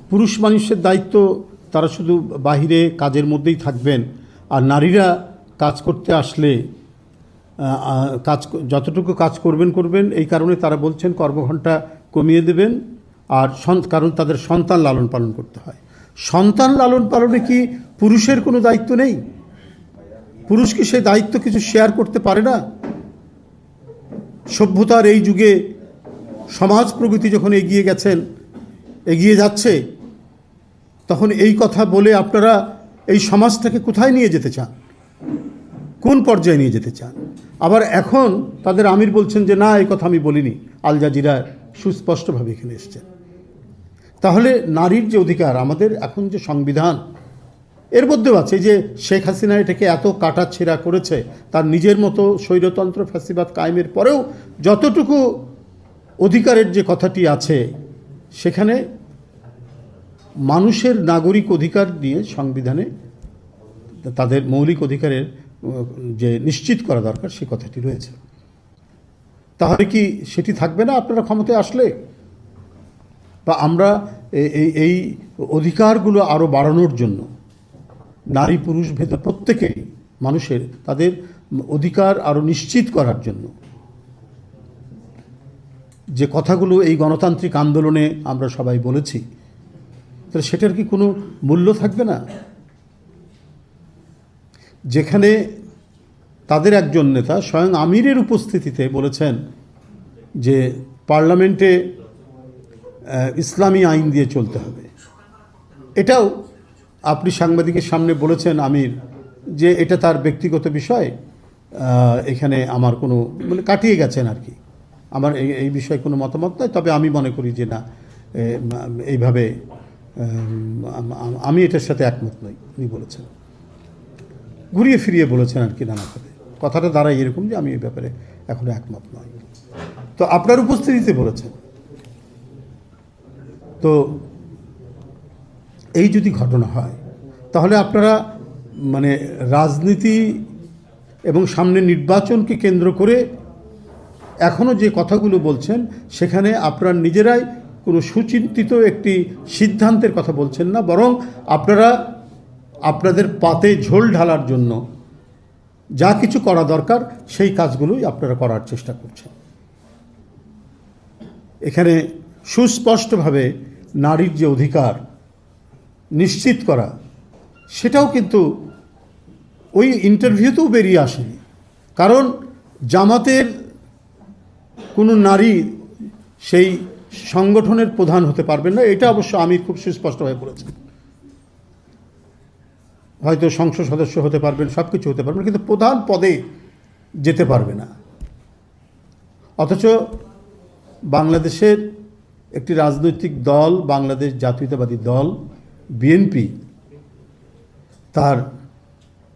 পুরুষ মানুষের দায়িত্ব তারা শুধু বাহিরে কাজের মধ্যেই থাকবেন, আর নারীরা কাজ করতে আসলে কাজ যতটুকু কাজ করবেন এই কারণে তারা বলছেন কর্মঘণ্টা কমিয়ে দেবেন। আর কারণ তাদের সন্তান লালন পালন করতে হয়। সন্তান লালন পালনে কি পুরুষের কোনো দায়িত্ব নেই? পুরুষ কি সেই দায়িত্ব কিছু শেয়ার করতে পারে না? সভ্যতার এই যুগে সমাজ প্রগতি যখন এগিয়ে যাচ্ছে, তখন এই কথা বলে আপনারা এই সমাজটাকে কোথায় নিয়ে যেতে চান? কোন পর্যায়ে নিয়ে যেতে চান? আবার এখন তাদের আমির বলছেন যে না, এই কথা আমি বলিনি। আল জাজিরা সুস্পষ্টভাবে এখানে এসছেন। তাহলে নারীর যে অধিকার, আমাদের এখন যে সংবিধান, এর মধ্যেও আছে যে শেখ হাসিনা এটাকে এত কাটাছেঁড়া করেছে, তার নিজের মতো স্বৈরতন্ত্র ফ্যাসিবাদ কায়েমের পরেও যতটুকু অধিকারের যে কথাটি আছে, সেখানে মানুষের নাগরিক অধিকার নিয়ে সংবিধানে তাদের মৌলিক অধিকারের যে নিশ্চিত করা দরকার, সে কথাটি রয়েছে। তাহলে কি সেটি থাকবে না আপনারা ক্ষমতায় আসলে? বা আমরা এই অধিকারগুলো আরও বাড়ানোর জন্য নারী পুরুষ ভেদে প্রত্যেকেই মানুষের তাদের অধিকার আরও নিশ্চিত করার জন্য যে কথাগুলো এই গণতান্ত্রিক আন্দোলনে আমরা সবাই বলেছি, তাহলে সেটার কি কোনো মূল্য থাকবে না? যেখানে তাদের একজন নেতা স্বয়ং আমিরের উপস্থিতিতে বলেছেন যে পার্লামেন্টে ইসলামী আইন দিয়ে চলতে হবে। এটাও আপনি সাংবাদিকের সামনে বলেছেন আমির যে এটা তার ব্যক্তিগত বিষয়, এখানে আমার কোনো কাটিয়ে গেছেন আর কি, আমার এই বিষয়ে কোনো মতামত নয়। তবে আমি মনে করি যে না, এইভাবে আমি এটার সাথে একমত নই, উনি বলেছেন। ঘুরিয়ে ফিরিয়ে বলেছেন আর কি নানাভাবে। কথাটা দাঁড়ায় এরকম যে আমি এই ব্যাপারে এখনো একমত নই। তো আপনার উপস্থিতিতে বলেছেন। তো এই যদি ঘটনা হয়, তাহলে আপনারা রাজনীতি এবং সামনে নির্বাচনকে কেন্দ্র করে এখনও যে কথাগুলো বলছেন, সেখানে আপনারা নিজেরাই কোনো সুচিন্তিত একটি সিদ্ধান্তের কথা বলছেন না, বরং আপনারা আপনাদের পাতে ঝোল ঢালার জন্য যা কিছু করা দরকার সেই কাজগুলোই আপনারা করার চেষ্টা করছেন। এখানে সুস্পষ্টভাবে নারীর যে অধিকার নিশ্চিত করা, সেটাও কিন্তু ওই ইন্টারভিউতেও বেরিয়ে আসেনি। কারণ জামাতের কোনো নারী সেই সংগঠনের প্রধান হতে পারবেন না, এটা অবশ্য আমির খুব সুস্পষ্টভাবে বলেছেন। হয়তো সংসদ সদস্য হতে পারবেন, সব কিছু হতে পারবেন, কিন্তু প্রধান পদে যেতে পারবে না। অথচ বাংলাদেশের একটি রাজনৈতিক দল, বাংলাদেশ জাতীয়তাবাদী দল বিএনপি, তার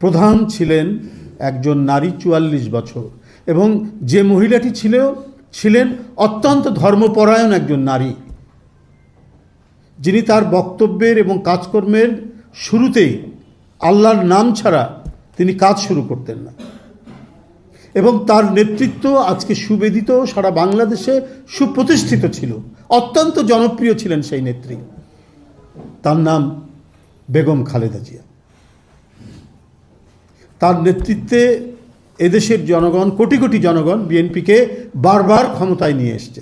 প্রধান ছিলেন একজন নারী 44 বছর, এবং যে মহিলাটি ছিলেন অত্যন্ত ধর্মপরায়ণ একজন নারী, যিনি তার বক্তব্যের এবং কাজকর্মের শুরুতেই আল্লাহর নাম ছাড়া তিনি কাজ শুরু করতেন না। এবং তার নেতৃত্ব আজকে সুবেদিত, সারা বাংলাদেশে সুপ্রতিষ্ঠিত ছিল, অত্যন্ত জনপ্রিয় ছিলেন সেই নেত্রী। তার নাম বেগম খালেদা জিয়া। তার নেতৃত্বে এদেশের জনগণ, কোটি কোটি জনগণ বিএনপিকে বারবার ক্ষমতায় নিয়ে এসছে।